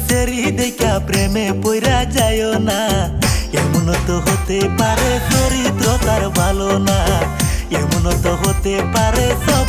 সেরি দেখা প্রেমে পইরা যায়ও না। এমন তো হতে পারে চরিত্র তার ভালো না, এমন তো হতে পারে সব